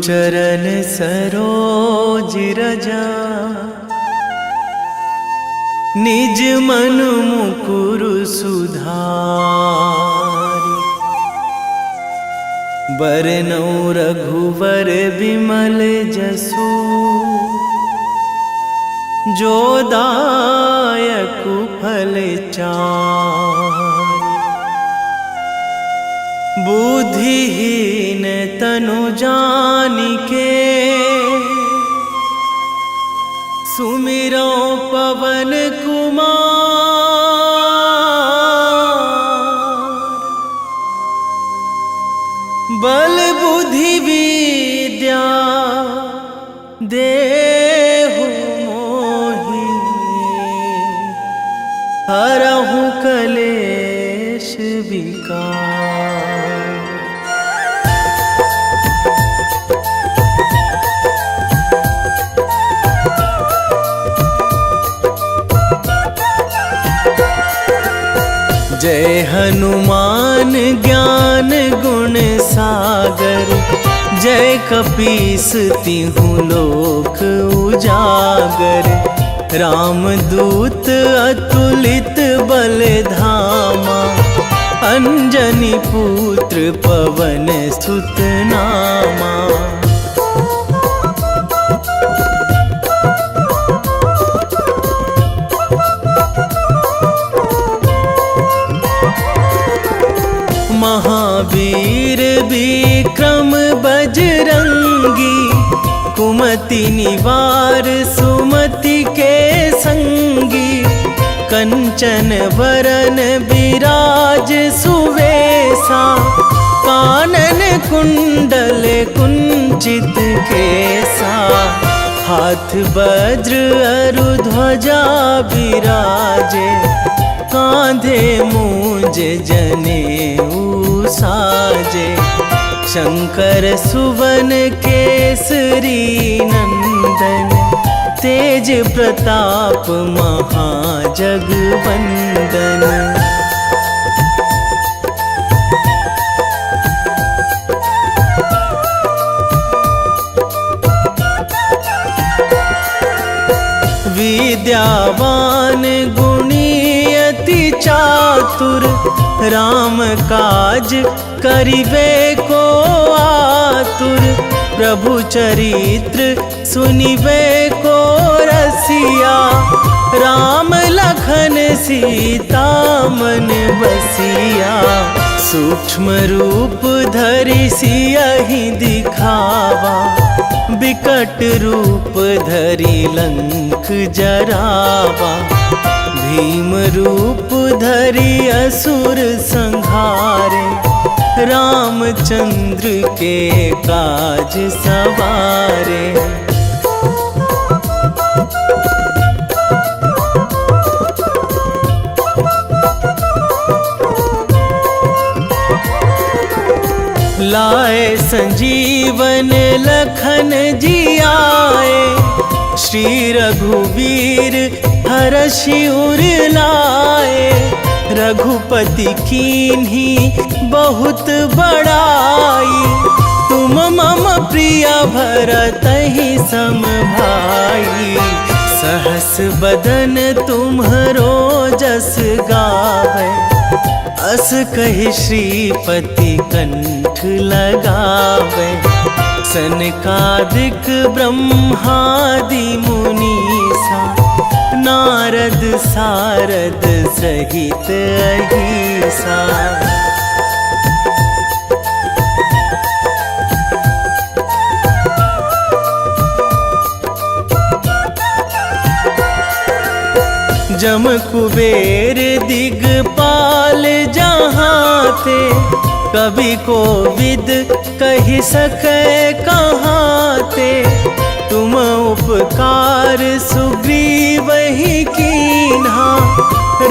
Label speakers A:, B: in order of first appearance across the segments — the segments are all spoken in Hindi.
A: चरण सरोज रजा, निज मन मुकुर सुधारि। बरनउँ रघुवर बिमल जसु, जो दायक फल चारि। बुद्धिहीन तनु जानिके, सुमिरो पवन कुमार। बल बुद्धि विद्या देहु मोहि, हरहु कलेश विकार। जय हनुमान ज्ञान गुण सागर, जय कपीस तिहु लोक उजागर। रामदूत अतुलित बल धामा, अंजनी पुत्र पवन सुत नामा। महावीर विक्रम बजरंगी, कुमति निवार सुमति के संगी। कंचन वरन विराज सुवेशा, कानन कुंडल कुंचित केसा। हाथ वज्र अरु ध्वजा विराजे, कांधे मूंज जनेऊ साजे। शंकर सुवन केसरी नंदन, तेज प्रताप महाजगवंदन। विद्यावान गुणी अति चातुर, राम काज करिबे को आतुर। प्रभु चरित्र सुनिबे को रसिया, राम लखन सीता मन बसिया। सूक्ष्म रूप धरि सियहि दिखावा, बिकट रूप धरि लंक जरावा। भीम रूप धरि असुर संहारे, रामचंद्र के काज सवारे। लाए संजीवन लखन जियाए, श्री रघुवीर हरषि उर लाए। रघुपति कीन्ही बहुत बड़ाई, तुम मम प्रिय भरतहि सम भाई। सहस बदन तुम्हरो जस गावै, अस कहि श्रीपति कंठ लगावै। सनकादिक ब्रह्मादि मुनीसा, नारद सारद सहित अहिसा। जम कुबेर दिगपाल जहाँ थे, कवि कोविद कहि सकै कहाँ ते। तुम उपकार सुग्रीवहि कीन्हा,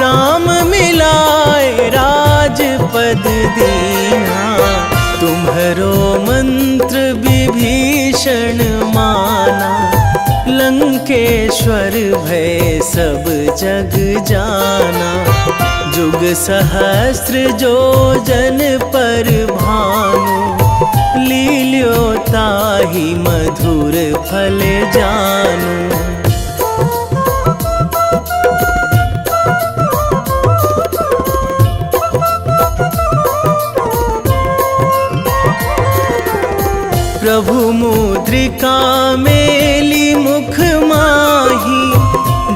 A: राम मिलाए राजपद दीन्हा। तुम्हरो मंत्र विभीषण माना, लंकेश्वर भय सब जग जाना। जुग सहस्र जो जन पर भानु, लील्यो ताहि मधुर फल जानू। प्रभु मुद्रिका मेली मुख माही,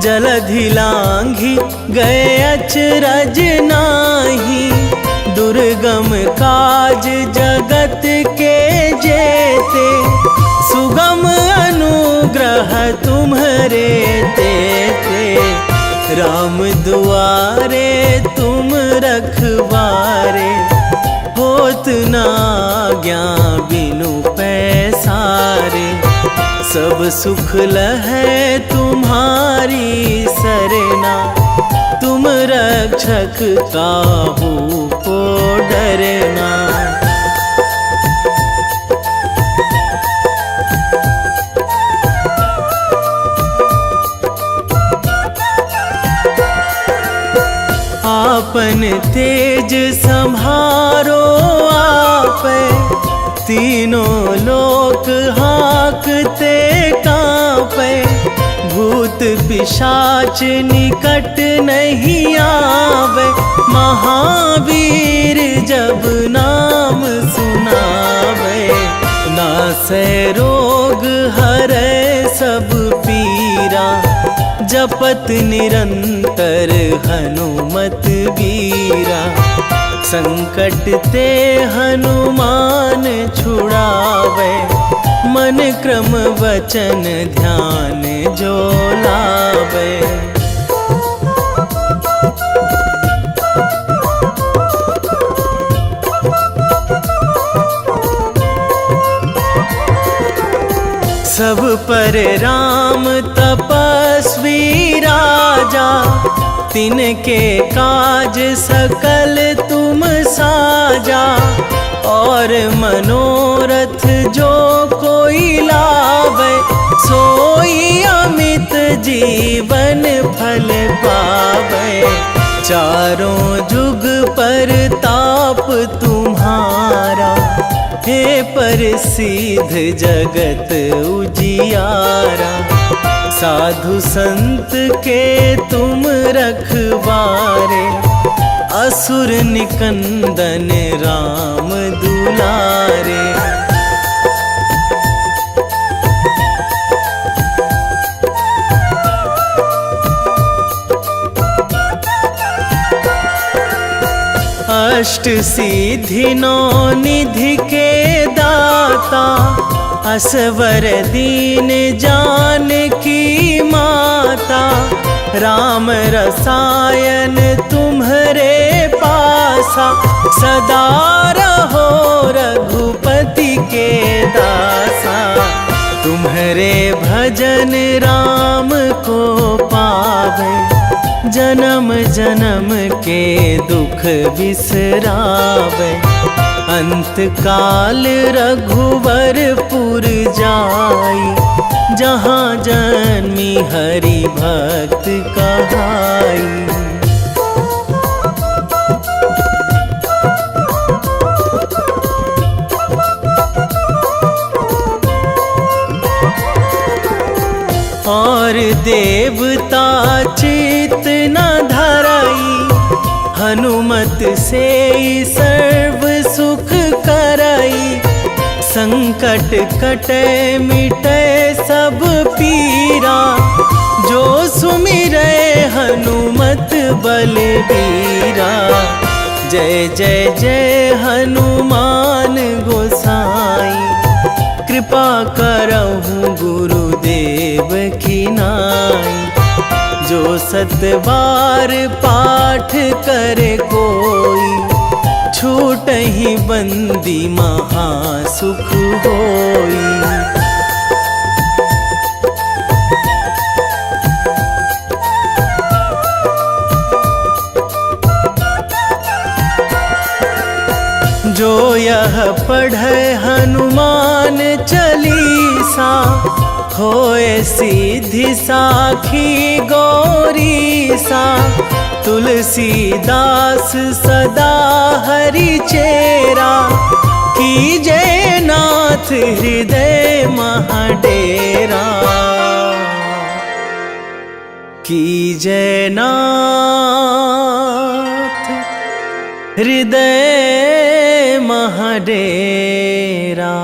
A: जलधि लांघी गए अचरज नाही। दुर्गम काज जगत के जेते, सुगम अनुग्रह तुम्हरे तेते। राम दुआरे तुम रखवारे, होत ना आज्ञा बिनु पैसारे। सब सुख लहै तुम्हारी सरना, तुम रक्षक काहू को डरना। आपन तेज संहारो आपै, तीनों लोक हाकते कांपै। भूत पिशाच निकट नहीं आवे, महावीर जब नाम सुनावे। नासै रोग हरै सब पीरा, जपत निरंतर हनुमत वीरा। संकट ते हनुमान छुड़ावे, मन क्रम वचन ध्यान जो लावे। सब पर राम तपस्वी राजा, तिनके काज सकल तुम साजा। और मनोरथ जो कोई लावे, सोई अमित जीवन फल पावे। चारों जुग पर ताप तुम्हारा, हे प्रसिद्ध जगत उजियारा। साधु संत के तुम रखवारे, असुर निकंदन राम दुलारे। अष्ट सिद्धि नौ निधि के दाता, असवर दीन जानकी माता। राम रसायन तुम्हरे पासा, सदा रहो रघुपति के दासा। तुम्हरे भजन राम को पावे, जन्म जन्म के दुख बिसरावे। अंत काल रघुवरपुर जाई, जहाँ जन्मी हरि भक्त कहाई। और देवता चित न धराई, हनुमत से सर्व सुख कराई। संकट कटे मिटे सब पीरा, जो सुमिरै हनुमत बलबीरा। जय जय जय हनुमान गोसाई, कृपा करहु गुरुदेव की नाई। जो सतबार पाठ करे कोई, छूटहि बंदी महासुख होई। जो यह पढ़े हनुमान चालीसा, होए सीधी साखी गौरी सा। तुलसीदास सदा हरि चेरा, कीजे नाथ हृदय महाडेरा। कीजे नाथ हृदय महाडेरा।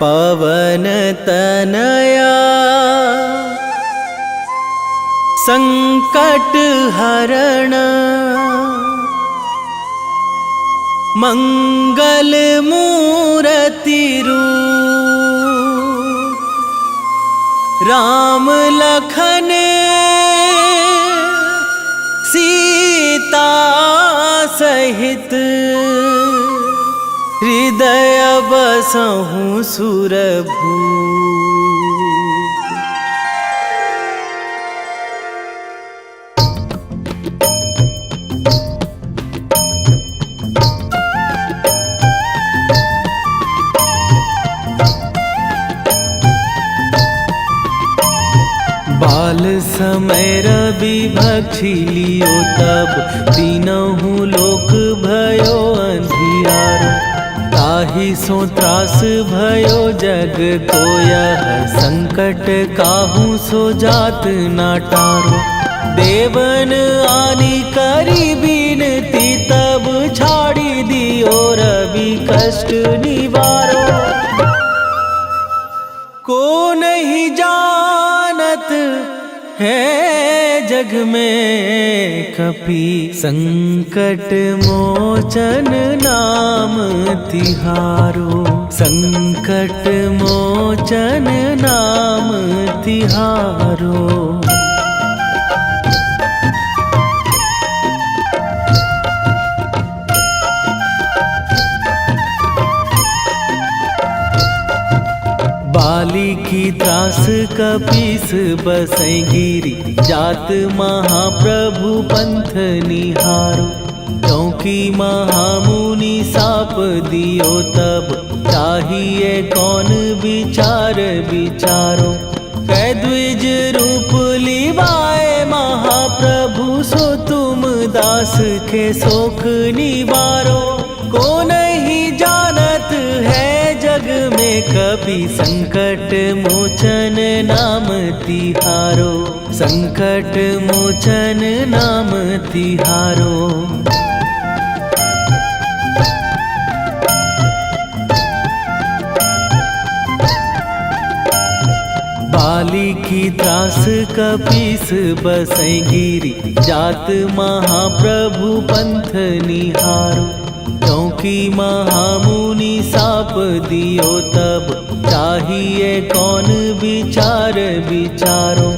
A: पवन तनया संकट हरण, मंगल मूर्ति रूप। राम लखन सीता सहित, हृदय बसहु सुरभूप। बाल समय रवि भक्षी लियो तब, तीनहु लोक भयो अंधियारो। ताहि सो त्रास भयो जग को यह, संकट काहू सो जात ना टारो। देवन आनी करी बिनती, तब छाड़ी दियो रवि कष्ट निवारो। को नहीं जानत है जग में कपि, संकट मोचन नाम तिहारो। संकट मोचन नाम तिहारो। बाली की त्रास कपीस बसै गिरी, जात महाप्रभु पंथ निहारो। क्योंकि महामुनि साप दियो तब, चाहिए कौन विचार विचारो। कै द्विज रूप लिवाए महाप्रभु, सो तुम दास के शोक निवारो। को नहीं जानत है जग में कपि, संकट मोचन नाम तिहारो। संकट मोचन नाम तिहारो। बाली की त्रास कपीस बसै गिरी, जात महाप्रभु पंथ निहारो। क्योंकि महामुनि साप दियो तब, चाहिए कौन विचार विचारो।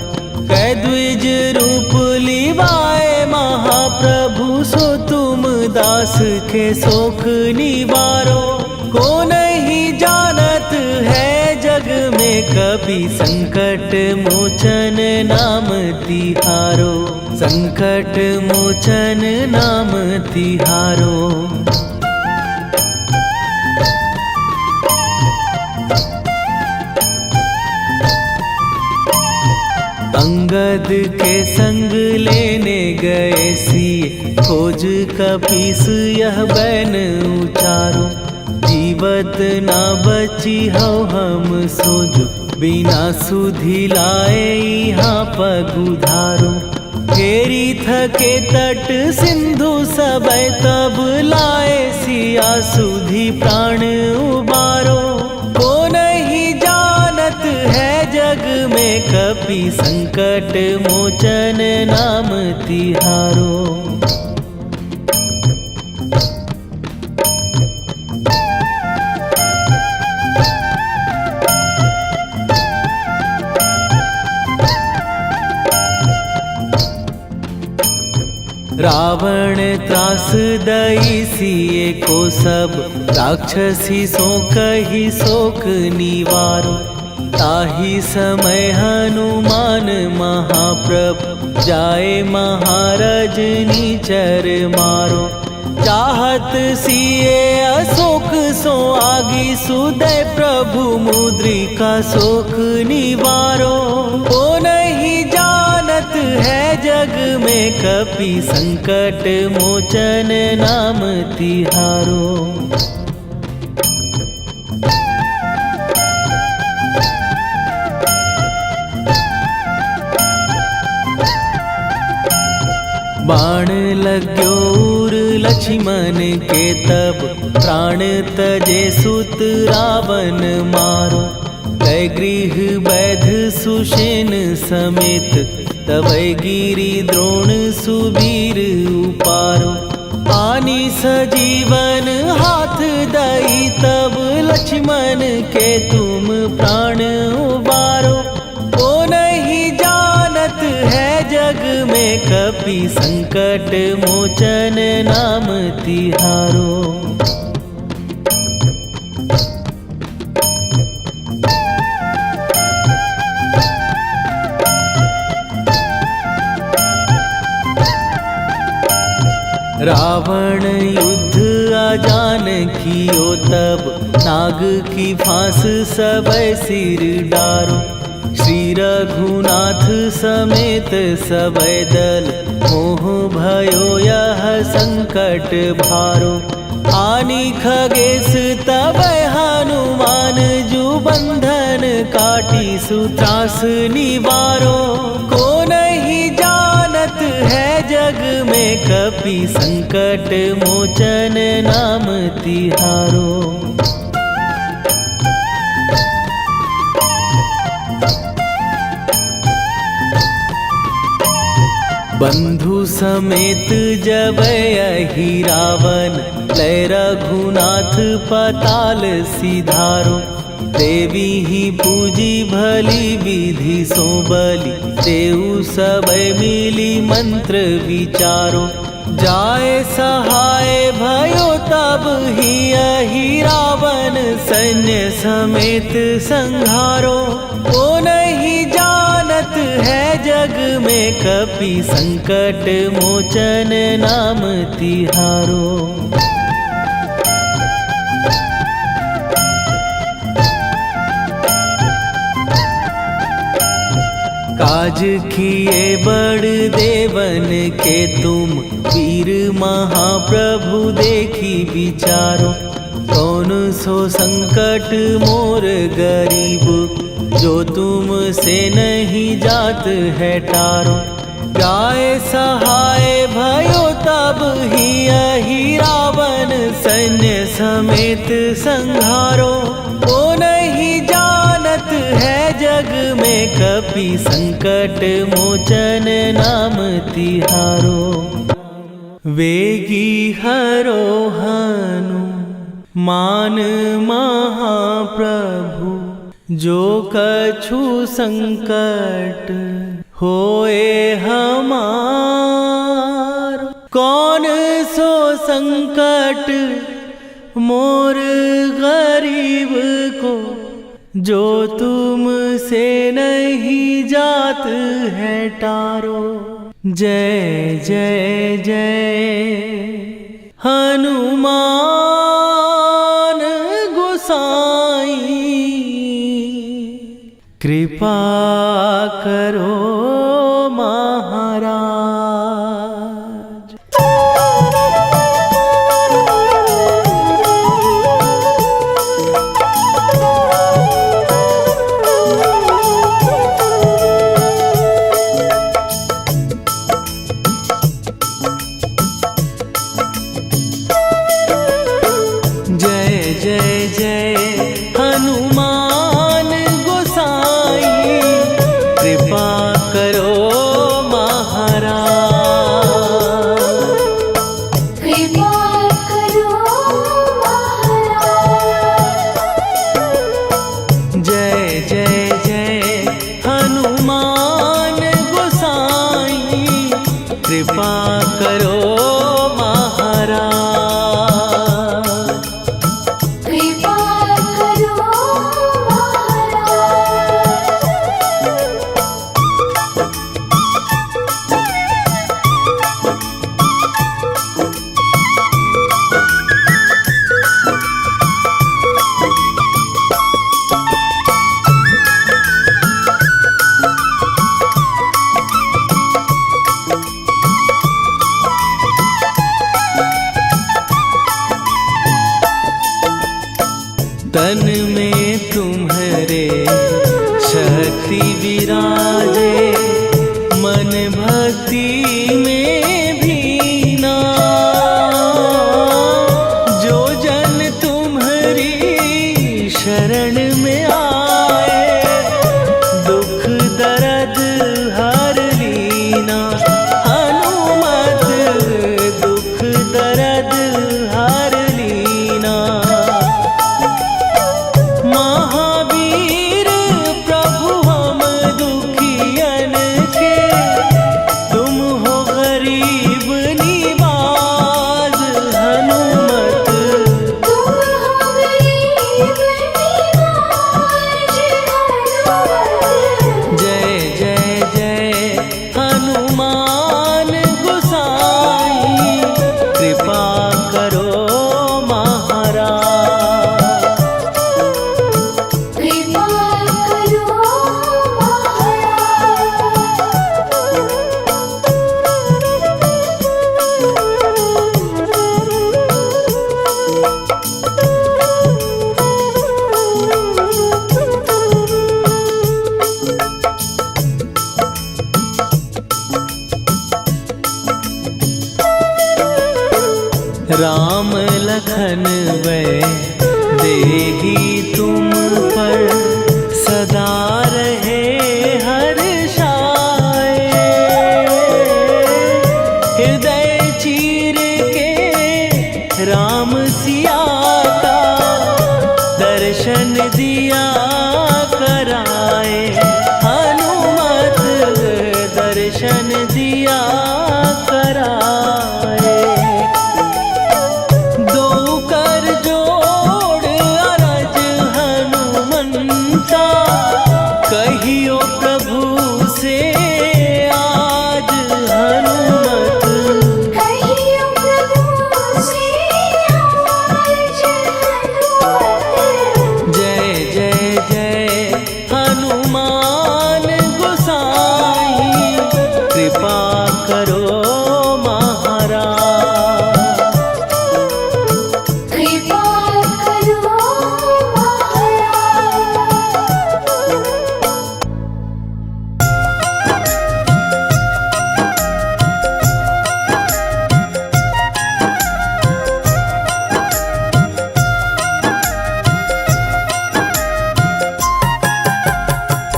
A: कै द्विज रूप लिवाए महाप्रभु, सो तुम दास के शोक निवारो। को नहीं जानत है जग में कपि, संकट मोचन नाम तिहारो। संकट मोचन नाम तिहारो। अंगद के संग लेने गए सिए, खोज कपीस यह बैन उचारो। जीवत ना बची हो हम सोजो, बिना सुधि लाए यहाँ पगुधारो। फेरी थके तट सिंधु सबय, तब लाए सिया सुधि प्राण उबारो। को नहीं जानत है जग में कपि, संकट मोचन नाम तिहारो। रावण त्रास दई सिए को सब, राक्षसी सो कही शोक निवारो। ताहि समय हनुमान महाप्रभु, जाए महाराज निचर मारो। चाहत सिए अशोक सो आगी सुदय प्रभु मुद्रिका शोक निवारो। ओ नहीं जानत है जग में कपि संकट मोचन नाम तिहारो। बाण लाग्यो उर लक्ष्मण के तब प्राण तजे सुत रावण मारो। कै गृह वैध सुषेण समेत तबै गिरि द्रोण सुबीर उपारो। आनी सजीवन हाथ दई तब लक्ष्मण के तुम प्राण उबारो। ओ नहीं जानत है जग में कपि संकट मोचन नाम तिहारो। रावण युद्ध आजान कियो तब नाग की फांस सबै सिर डारो। श्री रघुनाथ समेत सबै दल मोह भयो यह संकट भारो। आनी खगेश तबै हनुमान जु बंधन काटी सुत्रास निवारो। को नहीं जानत है जग में कपि संकट मोचन नाम तिहारो। बंधु समेत जबै अहि रावण लय रघुनाथ पताल सिधारो। देवी ही पूजी भली विधि सो बलि देऊ सबै मिली मंत्र विचारो। जाए सहाय भयो तब ही अहि रावण सैन्य समेत संहारो। ओ नहीं जानत है जग में कपि संकट मोचन नाम तिहारो। काज किए बड़ देवन के तुम वीर महाप्रभु देखी विचारो। कौन सो संकट मोर गरीब जो तुम से नहीं जात है टारो। जाए सहाय भयो तब ही अहि रावण सैन्य समेत संहारो। ओ नहीं जानत है जग में कपि संकट मोचन नाम तिहारो। वेगी हरो हनु मान महाप्रभु जो कछु संकट होए हमार। कौन सो संकट मोर गरीब को जो तुम से नहीं जात है टारो। जय जय जय हनुमान गोसाई कृपा करो महाराज। जय जय जय हनुमान गोसाई कृपा कर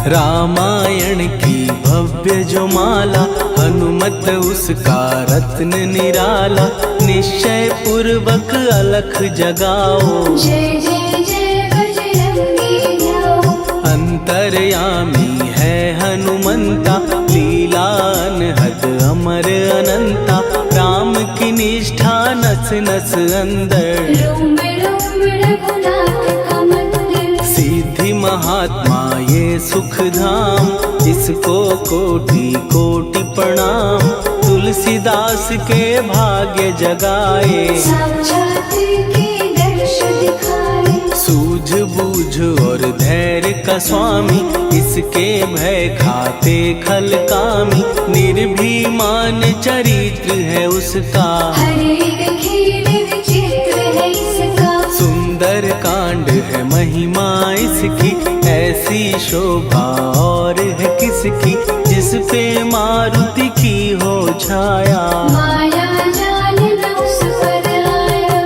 A: रामायण की भव्य जो माला, हनुमत उसका रत्न निराला। निश्चय पूर्वक अलख जगाओ,
B: जय जय जय बजरंगी ध्याओ।
A: अंतर्यामी है हनुमंता, लीला अनहद अमर अनंता। राम की निष्ठा नस नस अंदर,
B: रोम रोम रघुनाथ का मंदिर।
A: सिद्धि महात्मा ये सुख धाम, इसको कोटि कोटि प्रणाम। तुलसीदास के भाग्य जगाए,
B: साक्षात के दर्श दिखाए।
A: सूझ बूझ और धैर्य का स्वामी, इसके भय खाते खल कामी। निर्भीमान चरित्र है उसका,
B: हर एक खेल विचित्र है इसका।
A: सुंदर कांड है महिमा इसकी। ऐसी शोभा और है किसकी, जिस पे मारुति की हो छाया।
B: माया जाल न उस पर आया।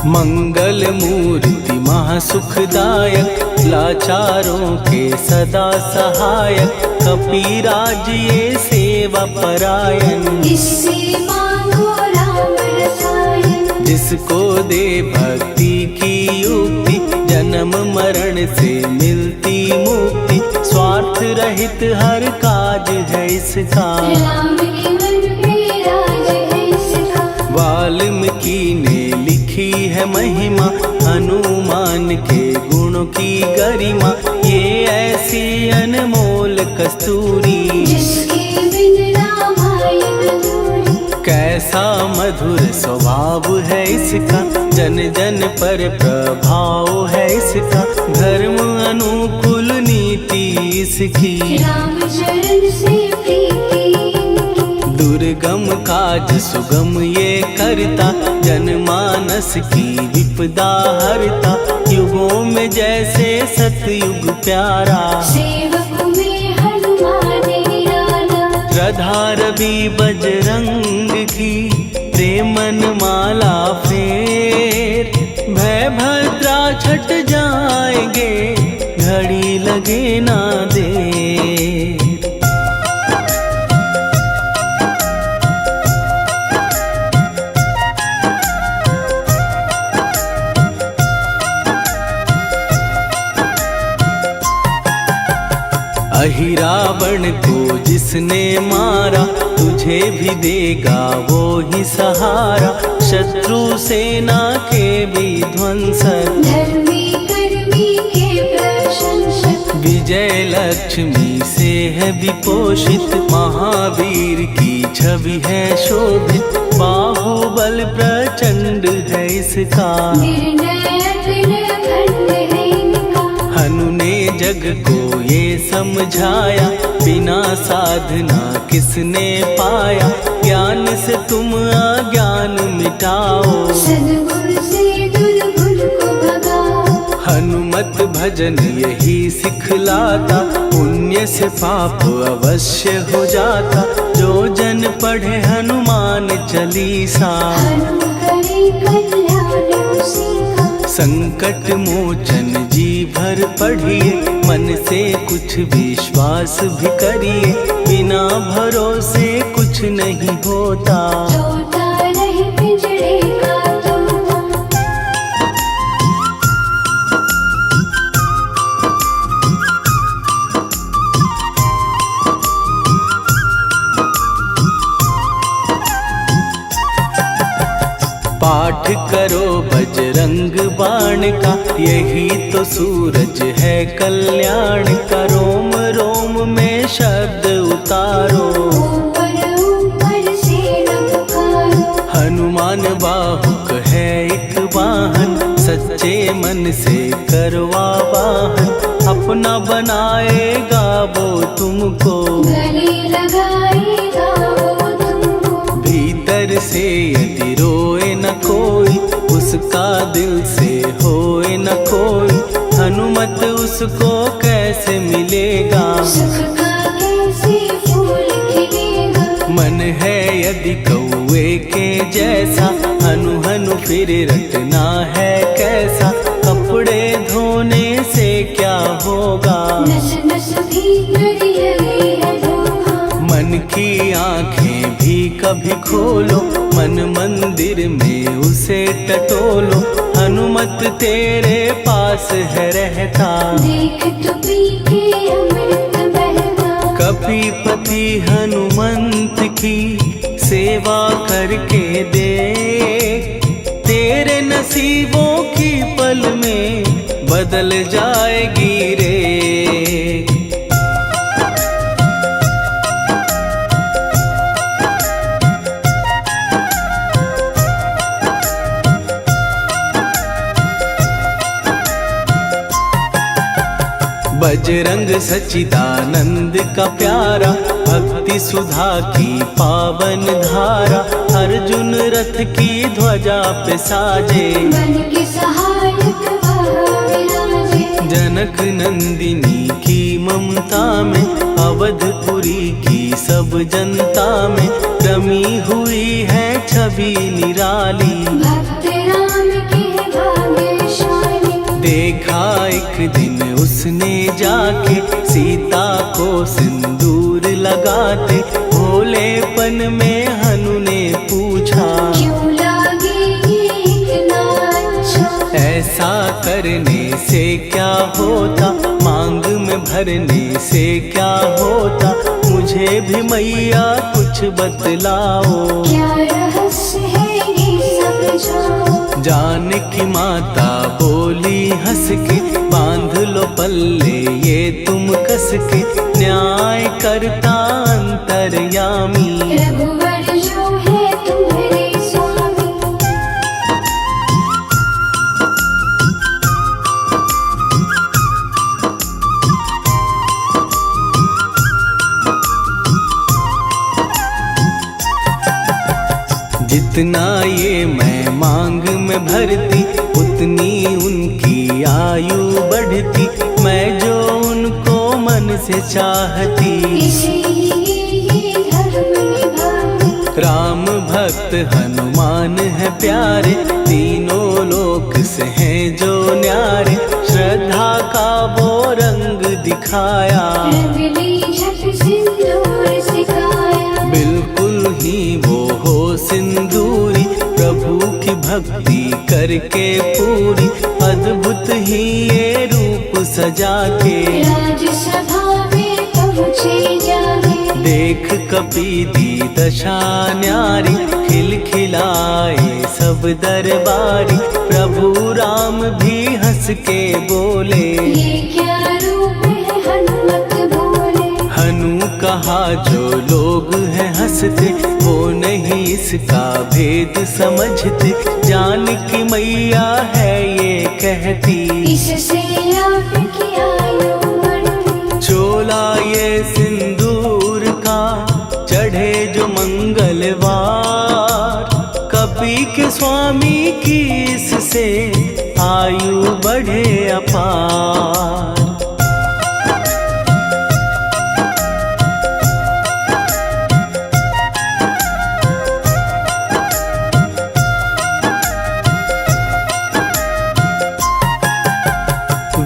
A: मंगल मूर्ति महासुखदायक, लाचारों के सदा सहायक। कपीराज ये सेवा परायण,
B: इससे मांगो राम रसायन।
A: जिसको दे भक्ति की युक्ति, जन्म मरण से मिलती मुक्ति। स्वार्थ रहित हर काज है इसका,
B: राम के मन पे राज है इसका।
A: वाल्मीकि ने लिखी है महिमा, हनुमान के गुणों की गरिमा। ये ऐसी अनमोल कस्तूरी,
B: जिसके बिन रामायण अधूरी।
A: कैसा मधुर स्वभाव है इसका, जन जन पर प्रभाव है इसका। धर्म अनुकूल नीति इसकी,
B: राम चरण से प्रीति।
A: दुर्गम काज सुगम ये करता, जनमानस की विपदा हरता। युगों में जैसे सतयुग प्यारा,
B: सेवक में हनुमान निराला।
A: श्रद्धा रवि बजरंग की, प्रेमन माला फेर। भय भद्रा छट जाएंगे, घड़ी लगे ना देर। अहिरावण को जिसने मारा, तुझे भी देगा वो ही सहारा। शत्रु सेना के विध्वंसक,
B: धर्मी कर्मी के प्रशंसक।
A: विजय लक्ष्मी से है विपोषित। महावीर की छवि है शोभित, बाहुबल प्रचंड है इसका।
B: निर्णयक निर्घण्ट है इनका।
A: हनु ने जग को ये समझाया, बिना साधना किसने पाया। ज्ञान से तुम अज्ञान मिटाओ,
B: सद्गुण से दुर्गुण को भगाओ।
A: हनुमत भजन यही सिखलाता, पुण्य से पाप अवश्य हो जाता। जो जन पढ़े हनुमान चालीसा,
B: हनु करे कल्याण उसी का।
A: संकट मोचन जी भर पढ़िए, मन से कुछ विश्वास भी करिए। बिना भरोसे कुछ नहीं होता,
B: तोता रहे पिंजरे का तोता।
A: पाठ करो बजरंग बाण का, यही तो सूरज है कल्याण का। रोम रोम में शब्द उतारो,
B: ऊपर ऊपर से न पुकारो।
A: हनुमान बाहुक है एक वाहन, सच्चे मन से करवा वाहन। अपना बनाएगा वो तुमको,
B: गले लगाएगा वो तुमको।
A: भीतर से यदि रोए न कोई, उसका दिल से होए न कोई। हनुमत उसको कैसे मिलेगा,
B: सुख का कैसे
A: यदि कौए के जैसा हनु हनु फिर रटना है कैसा। कपड़े धोने से क्या होगा,
B: नस नस भीतर यही है धोखा।
A: मन की आंखें भी कभी खोलो, मन मंदिर में उसे टटोलो। हनुमत तेरे पास है रहता,
B: देख तो पी के अमृत बहता।
A: कपीपति हनुमंत की सेवा करके दे, तेरे नसीबों की पल में बदल जाएगी रे। बजरंग सच्चिदानंद का प्यारा, भक्ति सुधा की पावन धारा। अर्जुन रथ की ध्वजा पे साजे,
B: बन के सहायक वहाँ विराजे।
A: जनक नंदिनी की ममता में, अवधपुरी की सब जनता में रमी हुई है छवि निराली।
B: भक्त राम के भाग्यशाली,
A: देखा एक दिन उसने जाके सीता को सिंदूर लगाते। भोलेपन में हनु ने पूछा,
B: क्यों लागे ये इतना अच्छा।
A: ऐसा करने से क्या होता, मांग में भरने से क्या होता। मुझे भी मैया कुछ बतलाओ,
B: क्या रहस्य है ये समझाओ।
A: जानकी माता बोली हंस के, बांध लो पल्ले ये तुम कस के। न्याय करता अंतर्यामी,
B: रघुवर जो है तुम्हारे स्वामी।
A: जितना ये मैं मांग में भरती, उतनी उनकी आयु बढ़ती। मैं जो उनको मन से चाहती,
B: इसीलिए धर्म निभाती।
A: राम भक्त हनुमान है प्यारे, तीनों लोक से हैं जो न्यारे। श्रद्धा का वो रंग दिखाया,
B: रंगली झट सिंदूर सिखाया।
A: बिल्कुल ही वो हो सिंदूरी, प्रभु की भक्ति करके पूरी। अद्भुत ही ये रूप सजा के,
B: राजसभा में पहुँचे जाके।
A: देख कपीदी दशा न्यारी, खिलखिलाए सब दरबारी। प्रभु राम भी हंस के बोले,
B: ये क्या रूप है हनुमत बोले।
A: हनु कहा जो लोग हैं हंसते, वो नहीं इसका भेद समझते। जानकी मैया है ये कहती,
B: इससे आपकी आयु बढ़ती।
A: चोला ये सिंदूर का चढ़े जो मंगलवार। कपी के स्वामी की इससे आयु बढ़े अपार।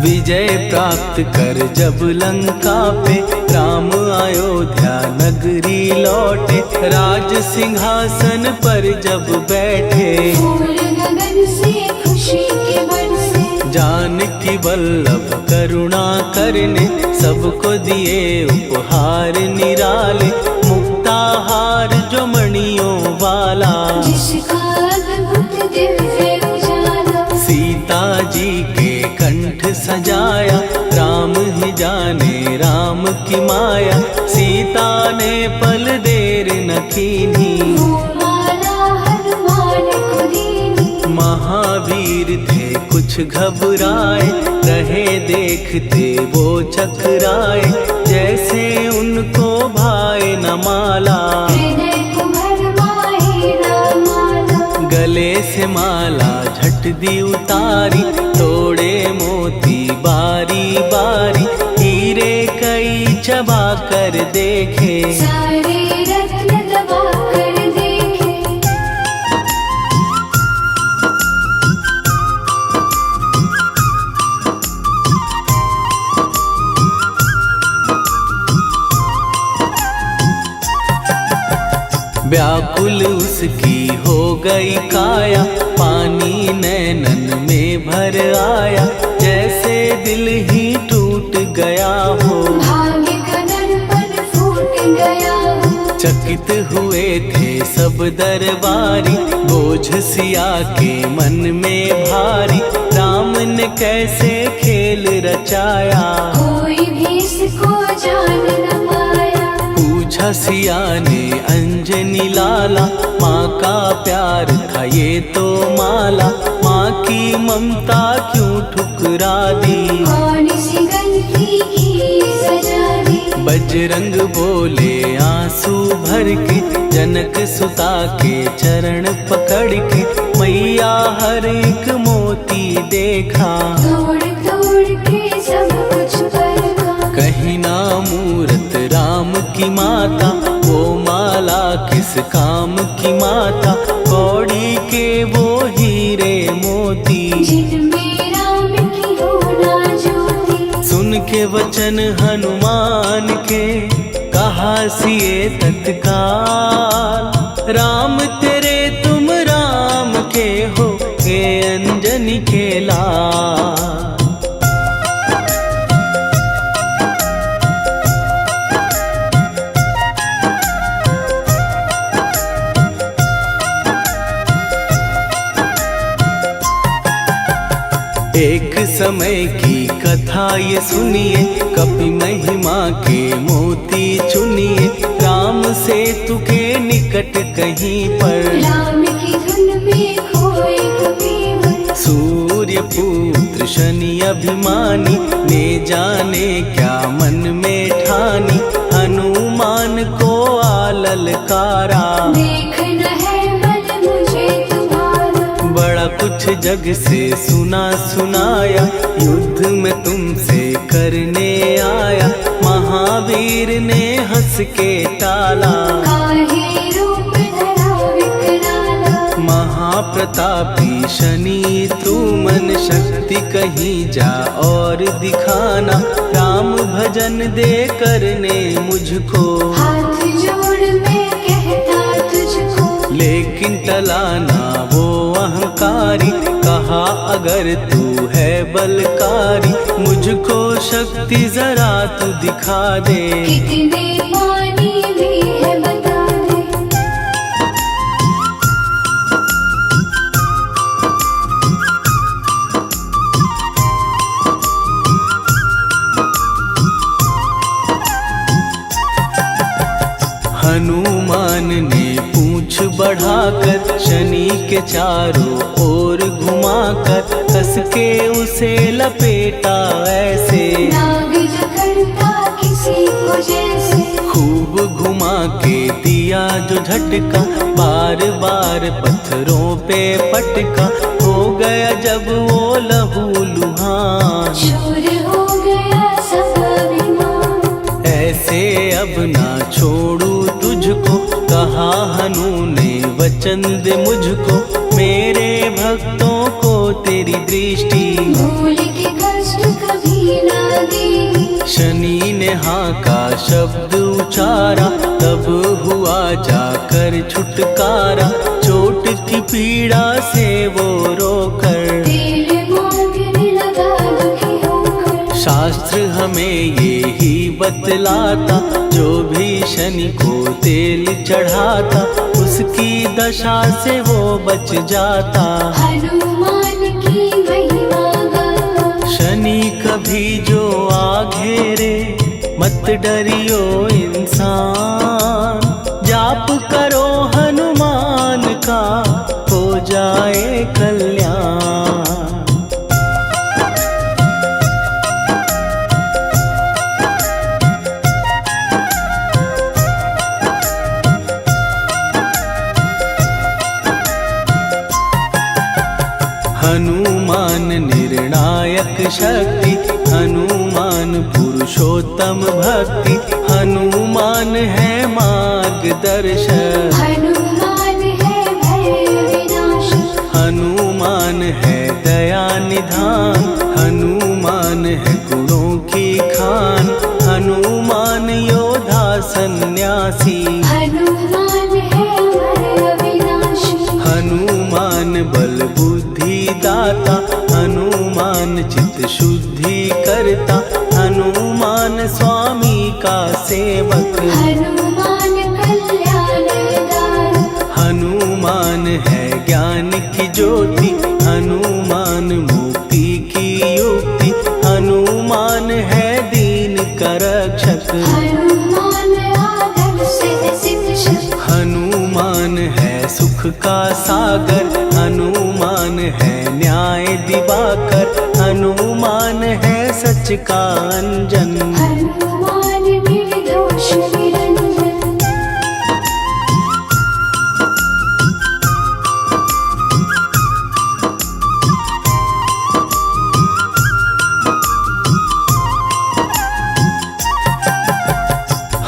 A: विजय प्राप्त कर जब लंका पे, राम अयोध्या नगरी लौटे। राज सिंहासन पर जब बैठे,
B: फूल गगन से खुशी के बरसे।
A: जानकी वल्लभ करुणा करने, सबको दिए उपहार निराले। मुक्ताहार जो मणियों वाला,
B: जिसका अद्भुत दिव्य उजाला।
A: सीता जी के कंठ सजाया। राम ही जाने राम की माया, सीता ने पल देर न कीन्ही।
B: वो माला हनुमान को दीनी।
A: महावीर थे कुछ घबराए, रहे देखते वो चकराए। जैसे उनको भाए न माला,
B: हृदय को भरमाए न माला।
A: गले से माला झट दी उतारी। तोड़े मोती बारी बारी, हीरे कई चबा कर देखे।
B: सारे रत्न दबा कर देखे।
A: व्याकुल उसकी हो गई काया, पानी नैनन में भर आया, जैसे दिल ही टूट गया हो।
B: भाग्य का दर्पण फूट गया हो।
A: चकित हुए थे सब दरबारी, बोझ सिया के मन में भारी, राम ने कैसे खेल रचाया,
B: कोई भी इसको जान न पाया।
A: पूछा सिया ने अंजनी लाला, माँ का प्यार था ये तो माला, माँ की ममता क्यों ठुकरा दी,
B: कौन सी गलती की सजा दी।
A: बजरंग बोले आंसू भर के, जनक सुता के चरण पकड़ के, मैया हर एक मोती देखा,
B: तोड़ तोड़ के सब कुछ परखा।
A: कहीं ना मूरत राम की माता, वो माला किस काम की माता, कौड़ी के वो हीरे मोती,
B: जिनमें राम की हो ना ज्योति।
A: सुन के वचन हनुमान के, कहा सिए तत्काल, राम तेरे तुम राम के हो, ये अंजनी के लाल। एक समय की कथा ये सुनिए, कपि महिमा के मोती चुनिए, राम सेतु के निकट कहीं पर,
B: राम की धुन में खोए कबीर।
A: सूर्य पुत्र शनि अभिमानी, ने जाने क्या मन में ठानी, हनुमान को आललकारा,
B: देखना है मन मुझे तुम्हारा।
A: बड़ा कुछ जग से सुना सुनाया, युद्ध में तुमसे करने आया, महावीर ने हंस के टाला,
B: काहे रूप धरा विकराला।
A: महाप्रतापी शनि तू मन शक्ति कहीं जा और दिखाना, राम भजन दे करने मुझको,
B: हाथ जोड़ मैं कहता तुझको।
A: लेकिन टलाना वो अहंकारी, कहा अगर तू है बलकारी, मुझको शक्ति जरा तू दिखा दे,
B: कितने पानी भी है बता दे।
A: हनुमान ने पूंछ बढ़ाकर, शनि के चारों ओर घुमाकर, कस के उसे लपेटा ऐसे,
B: नाग जो करता किसी को जैसे।
A: खूब घुमा के दिया जो झटका, बार बार पत्थरों पे पटका, हो गया जब वो लहू लुहान,
B: चूर हो गया सब अभिमान।
A: ऐसे अब ना छोड़ू तुझको, कहा हनु ने वचन दे मुझको, मेरे भक्तों को तेरी दृष्टि,
B: भूल के कष्ट कभी ना देगी।
A: शनि ने हाँ का शब्द उचारा, तब हुआ जाकर छुटकारा, चोट की पीड़ा से वो रोकर,
B: तेल मांगने लगा दुखी होकर।
A: शास्त्र हमें ये ही बतलाता, जो भी शनि को तेल चढ़ाता, उसकी दशा से वो बच जाता,
B: हनुमान की महिमा गाता।
A: शनि कभी जो आ घेरे, मत डरियो इंसान, जाप करो हनुमान का, हो जाए कल्याण। हनुमान निर्णायक शक्ति, हनुमान पुरुषोत्तम भक्ति, हनुमान है मार्गदर्शक,
B: हनुमान है भय विनाशक।
A: हनुमान है दया निधान, हनुमान है गुणों की खान, हनुमान योद्धा सन्यासी,
B: हनुमान है
A: हनुमान बल बुद्धि दाता, हनुमान चित्त शुद्धि करता, हनुमान स्वामी का सेवक।
B: हनुमान कल्याणदायक,
A: हनुमान है ज्ञान की ज्योति, हनुमान मुक्ति की युक्ति, हनुमान है दीन का रक्षक।
B: हनुमान आदर्श शिक्षक,
A: हनुमान है सुख का सागर, हनुमान है न्याय दिवाकर, हनुमान है सच का अंजन।
B: हनुमान निर्दोष निरंजन।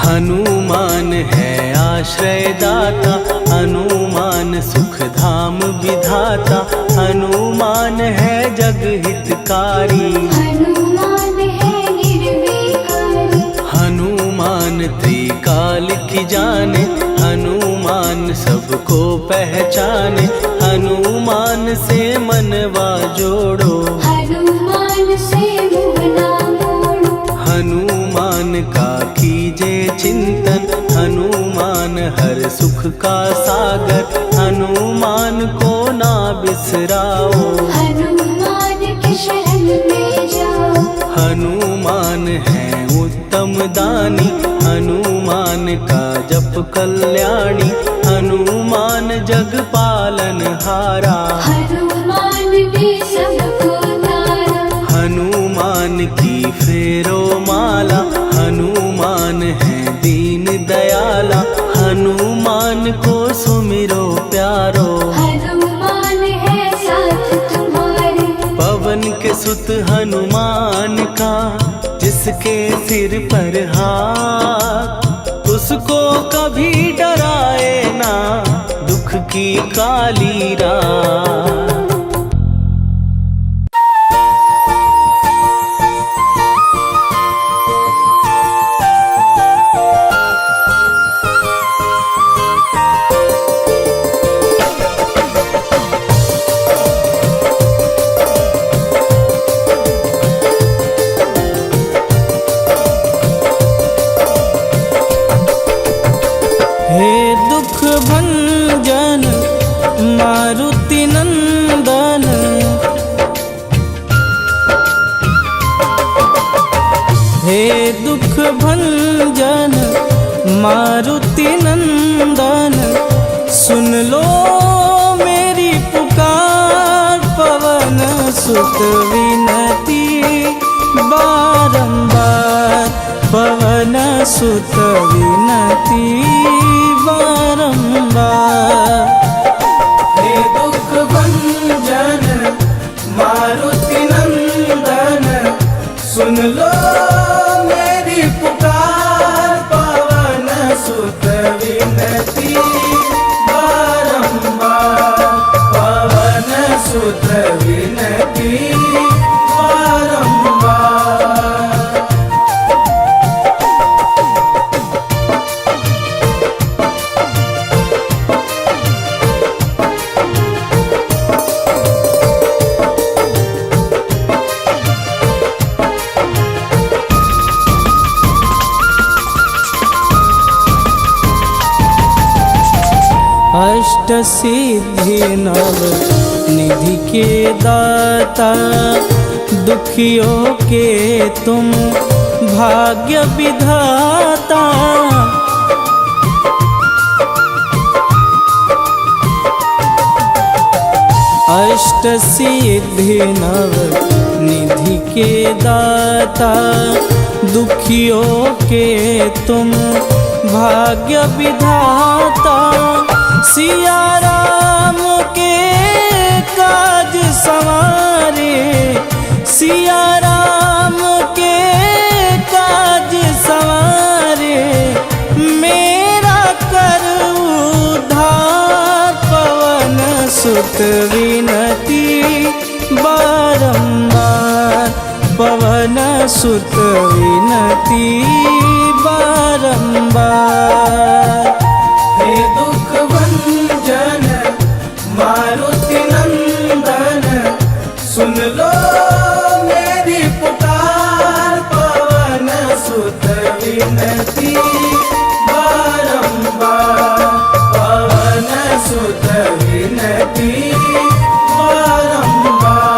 A: हनुमान है आश्रय दाता, हनुमान सुख धाम विधाता, हनुमान है जग हितकारी।
B: हनुमान है निर्विकारी,
A: हनुमान त्रिकाल की जाने, हनुमान सबको पहचाने, हनुमान से मनवा जोड़ो।
B: हनुमान से मुँह ना मोड़ो।
A: हनुमान का कीजे चिंतन, हनुमान हर सुख का सागर, हनुमान को ना बिसराओ।
B: हनुमान के शरण में जाओ।
A: हनुमान है उत्तम दानी, हनुमान का जप कल्याणी, हनुमान जग पालन हारा।
B: हनुमान ने सबको तारा।
A: हनुमान की फेरो माला, हनुमान है दीन दयाला, हनुमान को सुमिरो प्यारो।
B: हनुमान है साथ तुम्हारे।
A: पवन के सुत हनुमान का, जिसके सिर पर हाथ, उसको कभी डराए ना दुख की काली रात। हे दुख भंजन मारुति नंदन, हे दुख भंजन मारुति नंदन, सुन लो मेरी पुकार, पवन सुत विनती बारंबार, पवन सुत विनती बारंबार। हे दुख भंजन मारुति नंदन, सुन लो मेरी पुकार, पवन सुत विनती बारंबार, पवन सुत विनती बारंबार। अष्ट सिद्धि नव निधि के दाता, दुखियों के तुम भाग्य विधाता। अष्ट सिद्धि नव निधि के दाता, दुखियों के तुम भाग्य विधाता। सिया राम के काज सवारे, सिया राम के काज सवारे, मेरा कर उद्धार, पवन सुत विनती बारंबार, पवन सुत विनती बारंबार। हे दुख भंजन मारुति बारंबार पवन सुत विनती बारंबार।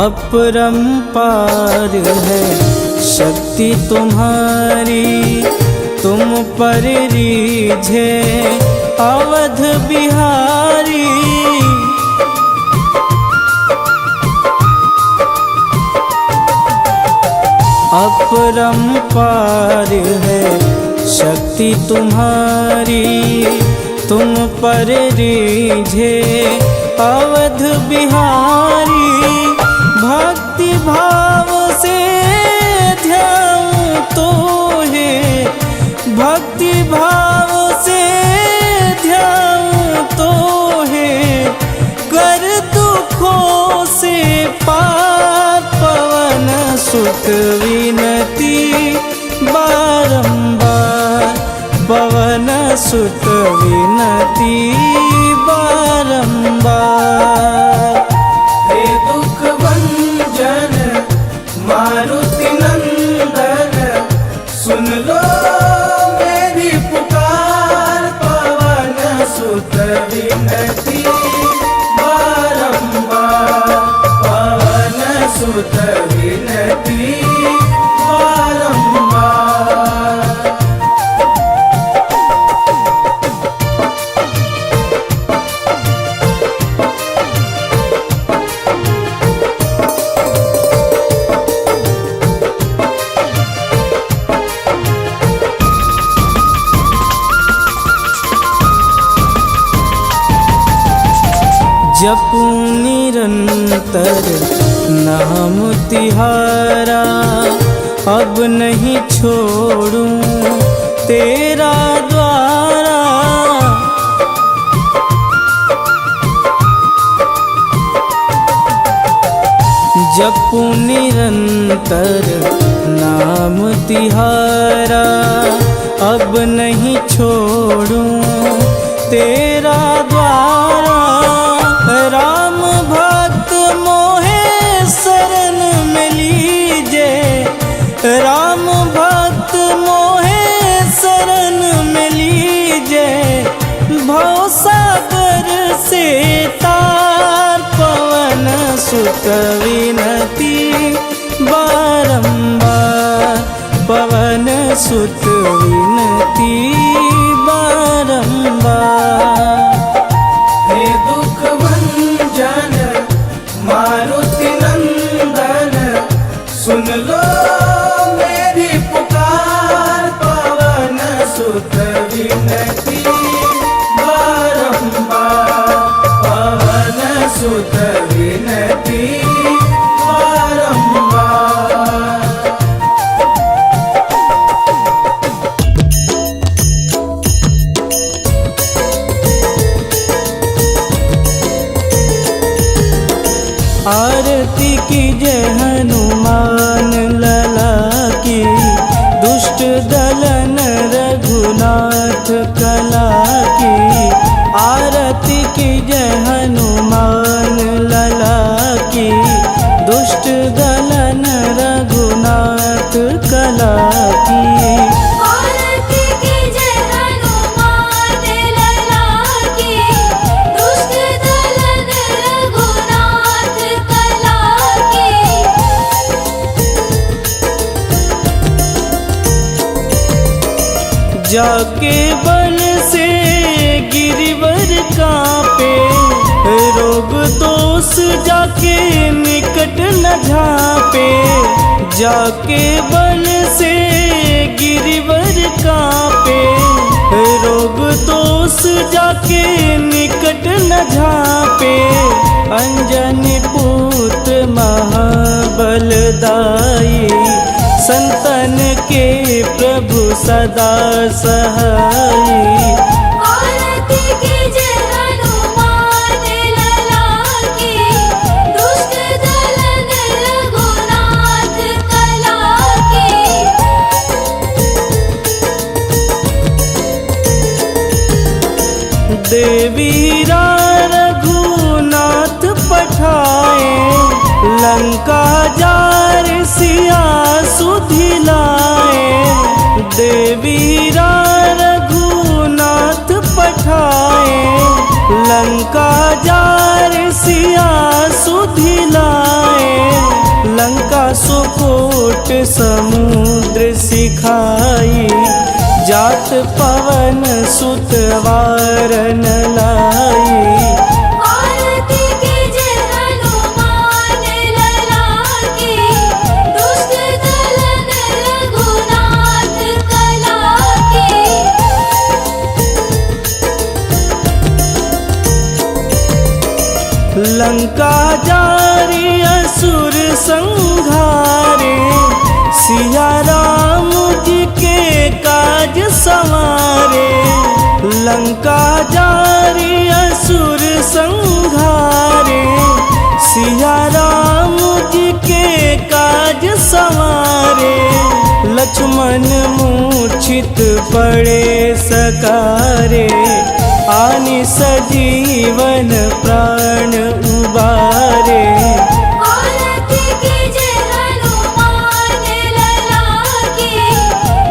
A: अपरंपार है शक्ति तुम्हारी, तुम पर रीझे अवध बिहारी। अपरंपार है शक्ति तुम्हारी, तुम पर रीझे अवध बिहारी। भक्ति भाव से ध्याऊं तो है, भक्ति भाव से ध्याऊं तो है, कर दुखों से पार पवन सुत विनती बारंबार पवन सुत विनती बारंबार। हे दुख भंजन मारुति नंदन, सुन लो मेरी पुकार पवन सुत विनती बारंबार पवन सुत विनती बारंबार। जपूं निरंतर नाम तिहारा, अब नहीं छोड़ूं तेरा द्वारा। जपूं निरंतर नाम तिहारा, अब नहीं छोड़ूं तेरा द्वारा। राम भक्त मोहे शरण में लीजे, राम भक्त मोहे शरण में लीजे। भवसागर से तार पवन सुत विनती बारंबार पवन सुत विनती बारंबार। हे दुख भंजन मारुति नंदन, सुन लो मेरी पुकार पवन सुत विनती बारंबार पवन सुत विनती बारंबार। आरती की जय हनुमान लला की, दुष्ट दलन रघुनाथ कला की। आरती की जय हनुमान लला की, दुष्ट दलन रघुनाथ कला की।
B: आरती की जय हनुमान लला की, दुष्ट दलन रघुनाथ कला की।
A: जाके बल से गिरिवर कांपे, रोग दोष जाके निकट न झांपे। जाके बल से गिरिवर कांपे, रोग दोष जाके निकट न झांपे। अंजनी पुत्र महाबलदाई, संतन के प्रभु सदा सहाई।
B: आरती की जय हनुमान लला की, दुष्ट दलन रघुनाथ कला की।
A: देवीरा रघुनाथ पठाए, लंका जार सिया सुधिलाए। देवीरा रघुनाथ पठाए, लंका जार सिया सुधिलाए। लंका सुकोट समुद्र सिखाई, जात पवन सुत वारन लाई।
B: आरती कीजे हनुमान लला की, दुष्ट दलन रघुनाथ कला की।
A: लंका जारी असुर संहारे, सिया राम जी के काज संवारे। लंका जारी असुर संहारे, सिया राम जी के काज संवारे। लक्ष्मण मूर्छित पड़े सकारे, आनि सजीवन प्राण उबारे।
B: आरती कीजे हनुमान लला की,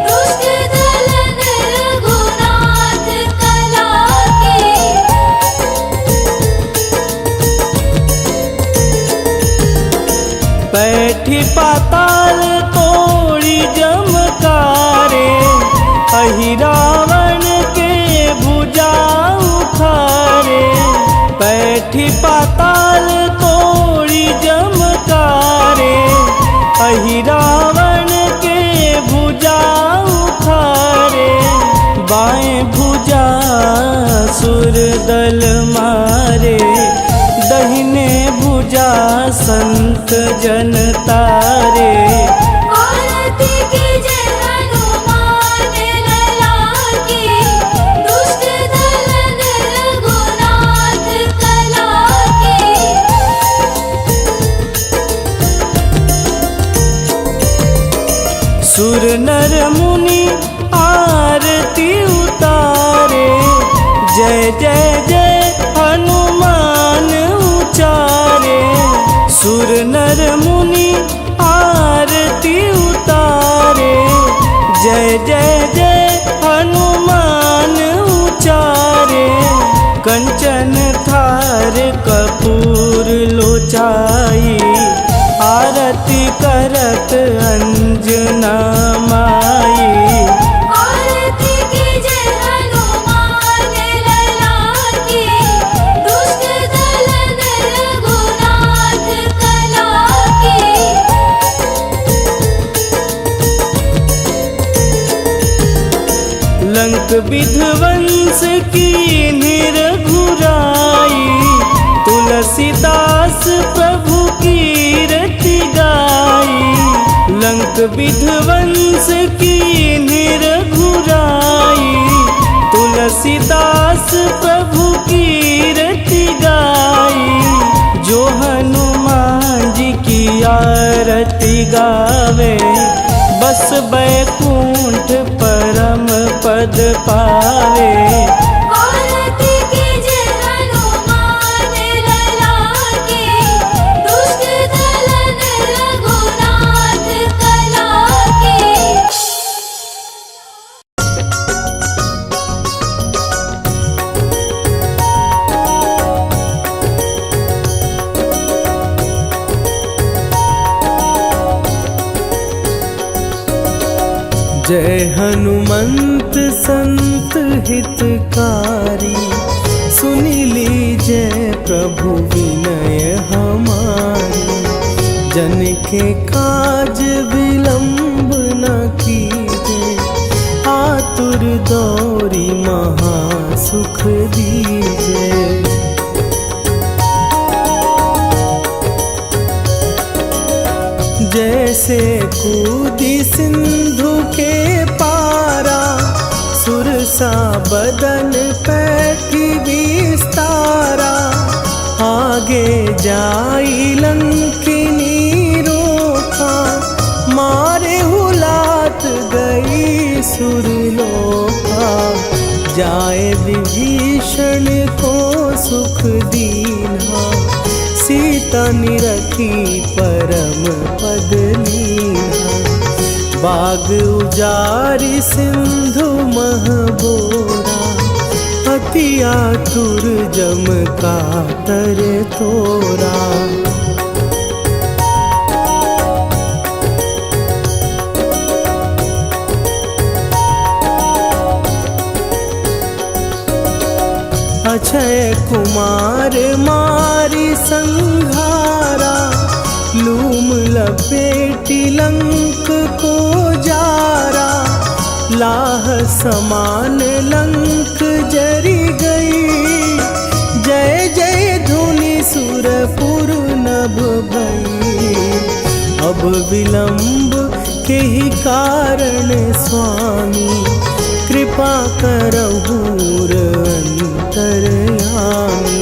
B: दुष्ट दलन रघुनाथ कला की।
A: बैठी पाताल तोड़ी जमकारे, अहि रावण के भुजा उखारे। बैठी पाताल तोड़ी जमकारे, अहि रावण के भुजा उखारे। बाएं भुजा सुर दल मारे, दहिने भुजा संत जन तारे।
B: आरती कीजे हनुमान लला की, दुष्ट दलन रघुनाथ कला की।
A: सुर नर मुनि आरती उतारे, जय जय जय हनुमान उचारे। सुर नर मुनि आरती उतारे, जय जय जय हनुमान उचारे। कंचन थार कपूर लोचाई, आरती करत अंजना माई।
B: आरती कीजे हनुमान लला की, दुष्ट दलन रघुनाथ कला की।
A: लंक विध्वंस की निरघुराई, तुलसीदास प्रभु कीरति गाई। लंक विध्वंस की निरघुराई, तुलसीदास प्रभु कीरति गाई। जो हनुमान जी की आरती गावे, बस बैकुंठ परम पद पावे।
B: आरती कीजे हनुमान लला की, दुष्ट दलन रघुनाथ कला की।
A: जय हनुमंत संत हितकारी, सुनी लीजय प्रभु विनय हमारी। जन के काज विलंब न कीजे, आतुर दौरी महासुख दीजे। जैसे कूदी सिंधु के पारा, सुरसा बदन पैठी विस्तारा। आगे जाई लंकिनी रोखा, मारे हुलात गई सुरलोका। जाए विभीषण को सुख दीना, सीता निरखी परम पद लीना। बाग उजारि सिंधु मह बोरा, अति आतुर जम कातर तोरा। अक्षय कुमार मारी संघारा, लूम लपेटी लंक को जारा। लाह समान लंक जरी गई, जय जय धुनि सुरपुर नभ भई। अब विलंब के ही कारण स्वामी, कृपा करहु अंतरयामी।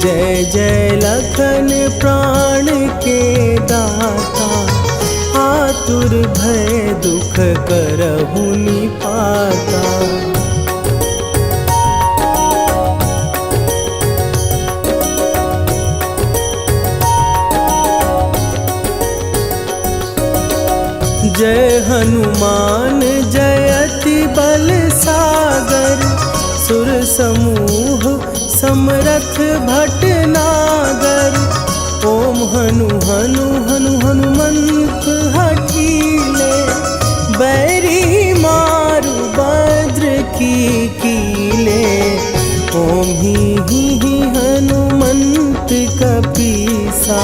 A: जय जय लखन प्राण के दाता, आतुर भय दुख करहु निपाता। जय हनुमान जयति बल सागर, सुर समूह समरथ भटनागर। ओम हनु हनु हनु हनुमंत हठीले, बैरी मारु भद्र की कीले। ओम ही हनुमंत कपीसा,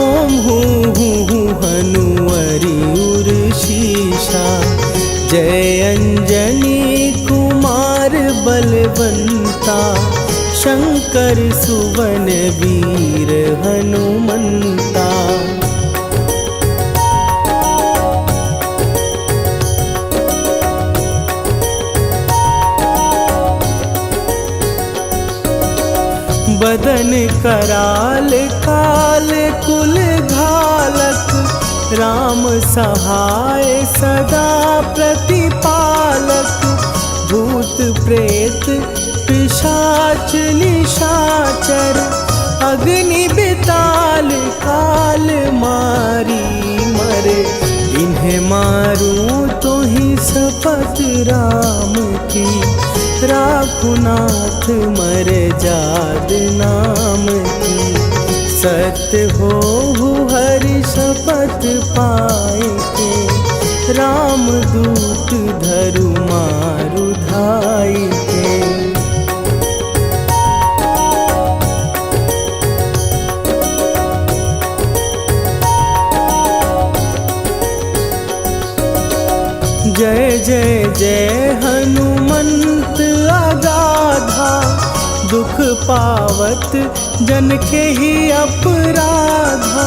A: ओम हूँ हनुवरि उर्शीषा। जय अंजनी कुमार बलवंता, शंकर सुवन वीर हनुमंता। बदन कराल काल कुल घालक, राम सहाय सदा प्रतिपालक। भूत प्रेत पिशाच निशाचर, अग्नि बिताल काल मारी मरे। इन्हें मारूं तो ही शपथ राम की, राखुनाथ मर जाद नाम की। सत्य हो हरि शपथ पाए के, राम दूत धरु मारु धाई के। जय जय जय हनुमंत अगाधा, दुख पावत जन के ही अपराधा।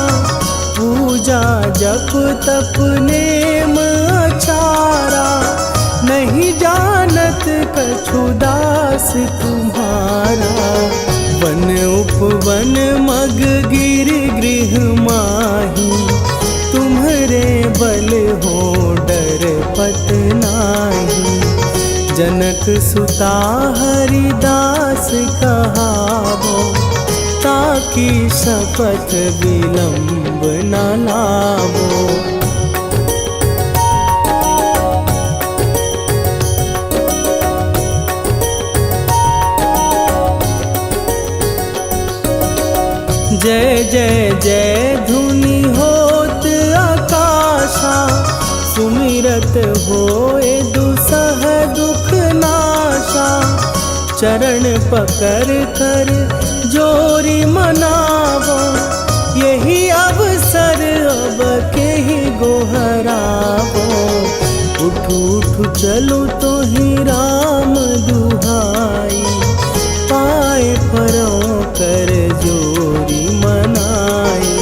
A: पूजा जप तप नेम अचारा, नहीं जानत कछु दास तुम्हारा। वन उपवन मग गिर गृह माही, तुम्हरे बल हो डर पत नाही। जनक सुता हरिदास कहावो, ताकि शपथ विलंब न लावो। जय जय जय धुनि होत आकाशा, सुमिरत होए दुसह दुख नाशा। चरण पकड़ कर जोरी मनावो, यही अवसर अब के ही गोहरावो। उठू उठू चलो तो ही राम दुहाई, पाए परों कर जोरी मनाई।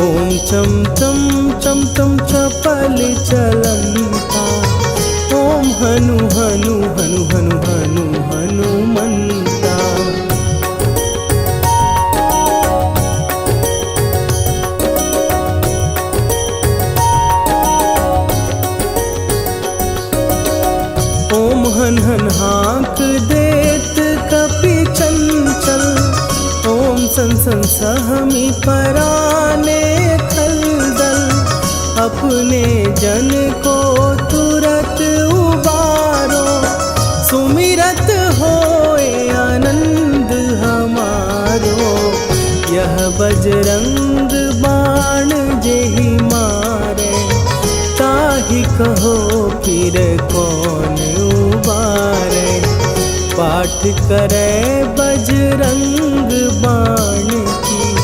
A: ओम चम चम चम चम चपल चलंता, ओम हनु हनु हनु हनु हनु हनुमंता। ओम हन हन हाँक देत कपि चंचल, ओम सन सन सहमी पराने खलदल, अपने जन को तुरत उबारो, सुमिरत होए आनंद हमारो। यह बजरंग बाण जेहि मारे, ताहि कहो फिर कौन उबारे। पाठ करे बजरंग